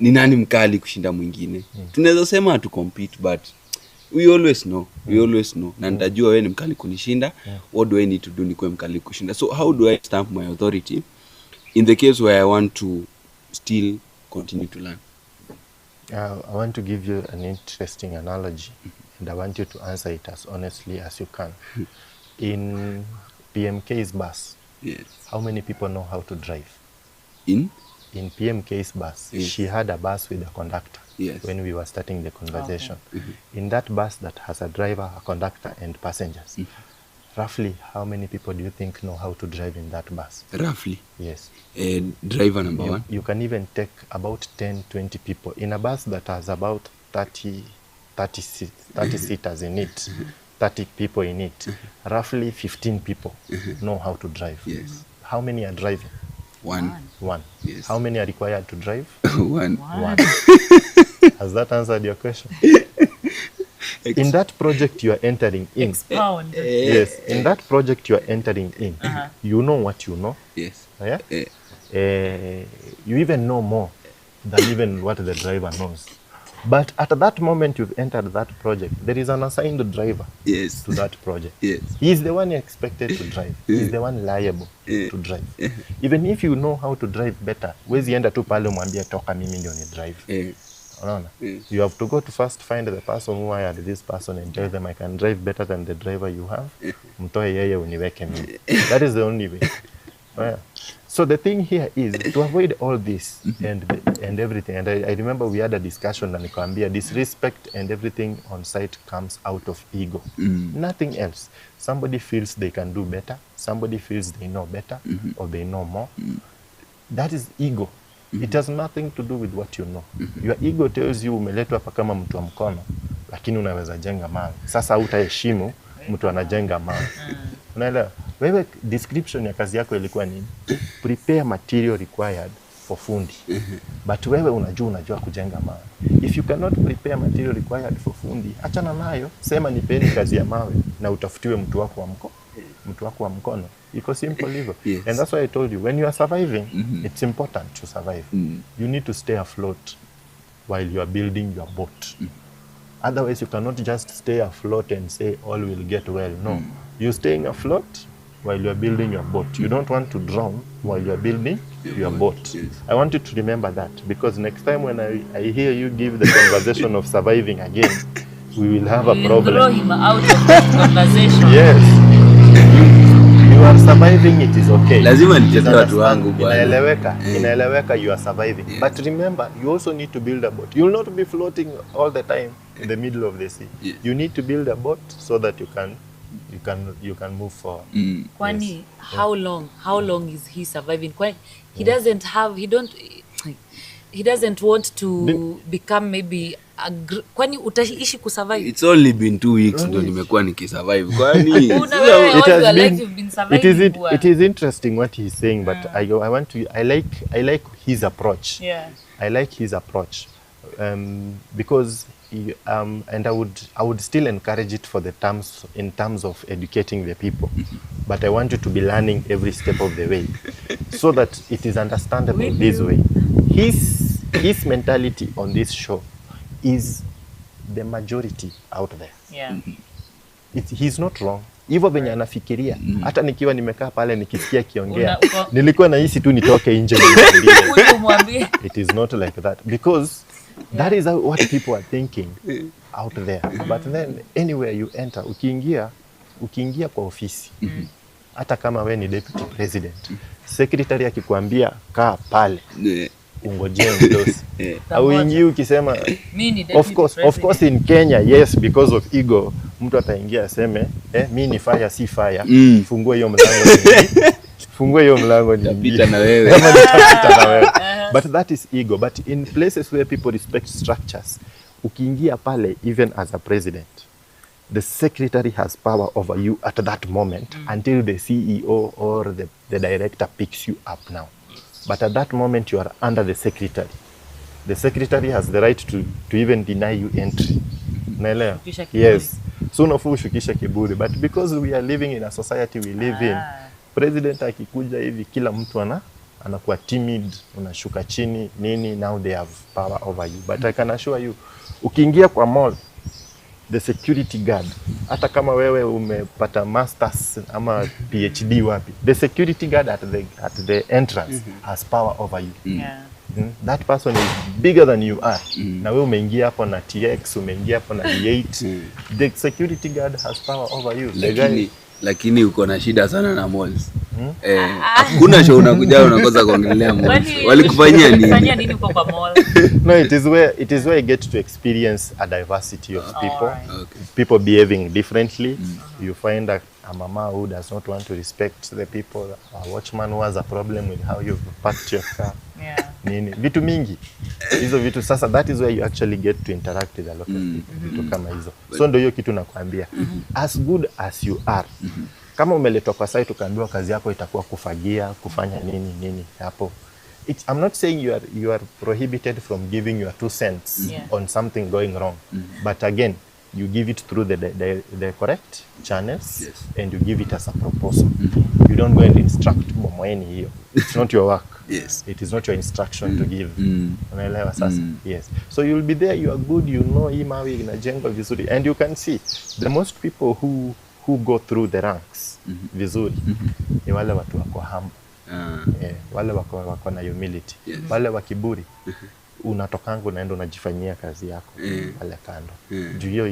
ni nani mkali kushinda mwingine. Tunaweza sema to compete, but we always know. Na nitajua wewe ni mkali kunishinda. What do I need to do nikuwe mkali kushinda? So how do I stamp my authority in the case where I want to still continue to learn? I want to give you an interesting analogy, and I want you to answer it as honestly as you can. In PMK's bus, Yes. how many people know how to drive? In PMK's bus, yes. She had a bus with a conductor. Yes. When we were starting the conversation. Okay. In that bus that has a driver, a conductor, and passengers, roughly how many people do you think know how to drive in that bus? Roughly? Yes. Driver number one? You can even take about 10, 20 people. In a bus that has about 30 seaters in it, 30 people in it, roughly 15 people know how to drive. Yes. How many are driving? One. Yes. How many are required to drive? One. Has that answered your question? In that project you are entering in. Expound. Yes. In that project you are entering in, you know what you know. Yes. Yeah? You even know more than even what the driver knows. But at that moment you've entered that project, there is an assigned driver Yes. to that project. Yes. He is the one expected to drive. He is the one liable to drive. Even if you know how to drive better, wezi enda tu pale mwambie toka mimi ndio ni drive. Unaona? You have to go to first find the person who hired this person and tell them I can drive better than the driver you have. Mtoe yeye uniweke mimi. That is the only way. So the thing here is to avoid all this and everything. And I remember we had a discussion and nikwambia disrespect and everything on site comes out of ego. Nothing else. Somebody feels they can do better. Somebody feels they know better or they know more. That is ego. It has nothing to do with what you know. Your ego tells you umeletwa hapa kama mtu wa mkono, lakini unaweza jenga mawe. Sasa hutaheshimu mtu anajenga mawe. Unaelewa? Wewe description ya kazi yako ilikuwa nini? Prepare material required for fundi. But wewe unajua kujenga mawe. If you cannot prepare material required for fundi, achana nayo, sema nipeni kazi ya mawe na utafutiwe mtu wako wa mkono. Iko simple hivyo. Yes. And that's why I told you, when you are surviving, it's important to survive. You need to stay afloat while you are building your boat. Otherwise, you cannot just stay afloat and say all will get well. No. You're staying afloat while you are building your boat. You don't want to drown while you are building your boat. Yes. I want you to remember that, because next time when I hear you give the conversation of surviving again, we will have a problem. Throw him out of that conversation. Yes. You are surviving, it is okay. Lazima nicheze watu wangu bwana. Inaeleweka, you are surviving. But remember, you also need to build a boat. You will not be floating all the time in the middle of the sea. Yes. You need to build a boat so that you can move forward. Kwani Yes. how long is he surviving? Kwani he doesn't want to become maybe kwani utaishi kusurvive? It's only been 2 weeks ndo nimekuwa nikisurvive. Kwani it is interesting what he's saying, but I like his approach. Yeah. I like his approach because and I would still encourage it in terms of educating the people, but I want you to be learning every step of the way so that it is understandable this way. His mentality on this show is the majority out there. Yeah. He's not wrong. Hivyo venye anafikiria, hata nikiwa nimekaa pale nikisikia kiongea, nilikuwa nahisi tu nitoke nje nimwambie. It is not like that, because that is what people are thinking out there. But then anywhere you enter, ukiingia kwa ofisi, hata kama we ni deputy president, secretary akikwambia kaa pale, ungojee mdosi. Au ingi ukisema of course in Kenya, yes, because of ego, mtu ataingia aseme mimi ni fire si fire, fungua hiyo mlango nipita na wewe. But that is ego. But in places where people respect structures, ukiingia pale, even as a president, the secretary has power over you at that moment until the CEO or the director picks you up now. But at that moment, you are under the secretary. The secretary has the right to even deny you entry. Naelewa? Yes. So unafu ushukisha kiburi. But because we are living in a society we live in, president akikuja hivi kila mtu anakuwa timid, unashuka chini nini, now they have power over you. But I can assure you, ukiingia kwa mall, the security guard, hata kama wewe umepata masters ama PhD wapi, the security guard at the entrance has power over you. Yeah. That person is bigger than you are. Na wewe umeingia hapo na TX, umeingia hapo na D8, the security guard has power over you. Lakini uko na shida sana na malls. Hakuna show unakuja unakosa kuongelea malls. Walikufanyia nini? Fanyia nini uko kwa mall? No, it is where you get to experience a diversity of people. Right. Okay. People behaving differently. You find a mama who does not want to respect the people, a watchman who has a problem with how you've parked your car. Yeah. Nini vitu mingi hizo vitu. Sasa that is where you actually get to interact with a lot of people. Vitu kama hizo. So ndio hiyo kitu nakwambia, as good as you are, kama umeletwa kwa site ukaambiwa kazi yako itakuwa kufagia, kufanya nini hapo, I'm not saying you are prohibited from giving your 2 cents on something going wrong, but again, you give it through the correct channels. Yes. And you give it as a proposal. You don't go and instruct bomoeni hiyo. It's not your work. Yes. It is not your instruction to give. Unaelewa sasa? Yes. So you'll be there, you are good, you know hii mawe inajengwa vizuri, and you can see the most people who go through the ranks vizuri ni wale watu wako humble. Wale wako na humility. Yes. Wale wa kiburi unatokanga unaenda unajifanyia kazi yako pale kando. Juu hiyo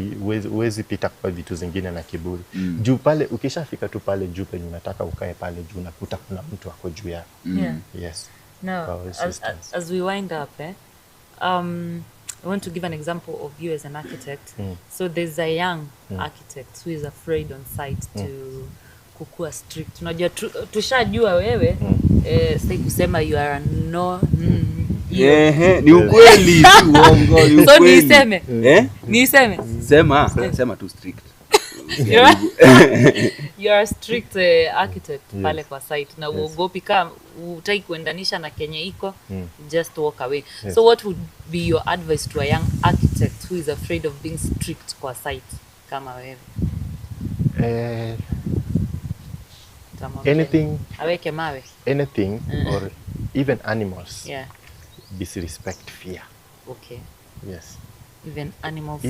huwezi pita kwa vitu zingine na kiburi. Juu pale ukishafika tu pale juu penye unataka ukae pale juu unakuta kuna mtu wako juu yako. Yes. Now, as we wind up, I want to give an example of you as an architect. So there's a young architect who is afraid on site to kukua strict. Unajua tushajua wewe sasa kusema you are no ni ukweli, si uongo, ni ukweli. So niseme? Niseme? Sema tu strict. You are a strict architect pale kwa site na uogopi kama utaki kuendanisha na Kenya iko, just walk away. So what would be your advice to a young architect who is afraid of being strict kwa site kama wewe? Anything aweke mawe, anything or even animals, disrespect fear. Okay. Yes. Even animals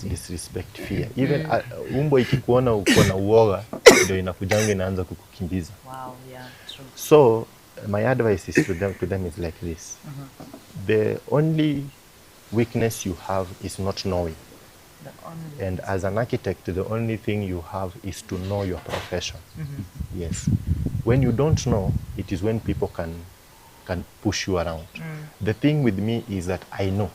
disrespect fear. Even umbo ikikuona uko na uoga ndio inakujanga inaanza kukukimbiza. Wow, yeah, true. So my advice is to them is like this. The only weakness you have is not knowing. And as an architect, the only thing you have is to know your profession. Yes. When you don't know, it is when people can push you around. The thing with me is that I know.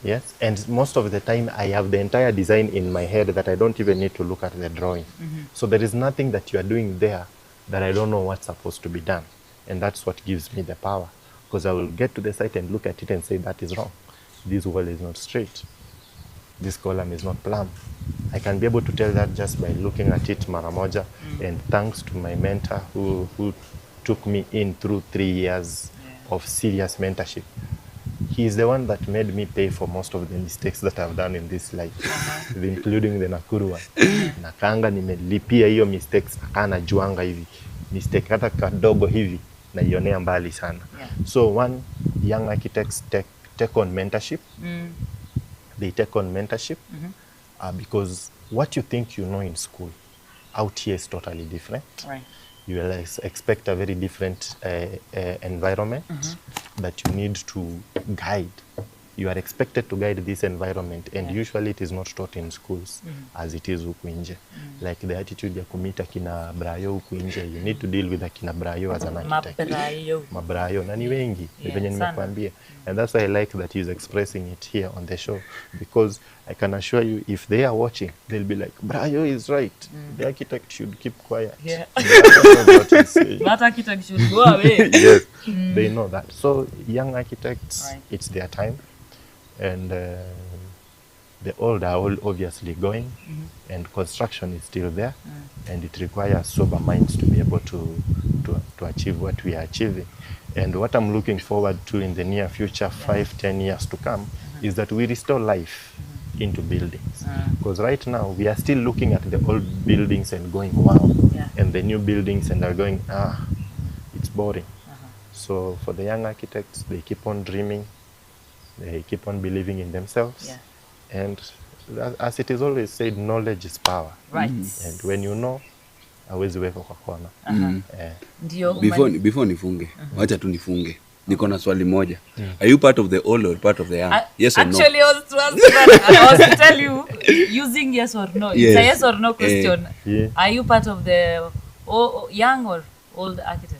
Yes. And most of the time I have the entire design in my head that I don't even need to look at the drawing. So there is nothing that you are doing there that I don't know what's supposed to be done. And that's what gives me the power. Because I will get to the site and look at it and say, that is wrong. This wall is not straight. This column is not plumb. I can be able to tell that just by looking at it mara moja. And thanks to my mentor who took me in through 3 years of serious mentorship. He is the one that made me pay for most of the mistakes that I've done in this life, including the Nakuru one. Nakanga nimelipia hiyo mistakes, nakana juanga hivi. Mistake hata kadogo hivi, na ionea mbali sana. So one, young architects take on mentorship. They take on mentorship because what you think you know in school, out here is totally different. Right. You will expect a very different environment that you need to guide. You are expected to guide this environment, and usually it is not taught in schools as it is huku nje. Like the attitude ya kumita kina Brayo huku nje, you need to deal with kina Brayo as an architect. Mabrayo na ni wengi, venye nimekuambia. And that's why I like that he's expressing it here on the show, because I can assure you, if they are watching, they'll be like, Brayo is right. The architect should keep quiet. Yeah. That architect should go away. Yes, they know that. So young architects, it's their time. And the old are all obviously going, and construction is still there, and it requires sober minds to be able to achieve what we are achieving. And what I'm looking forward to in the near future, 5-10 years to come, is that we restore life into buildings. Because right now we are still looking at the old buildings and going, wow, and the new buildings and are going, it's boring. So for the young architects, they keep on dreaming, they keep on believing in themselves. Yeah. And as it is always said, knowledge is power. Right. And when you know, hawezi weka kwa kona. Ndio Before nifunge, wacha tu nifunge. Niko na swali moja. Are you part of the old or part of the young? Yes or no? Actually, I was to tell you, using yes or no. It's a yes or no question. Yeah. Are you part of the young or old architect?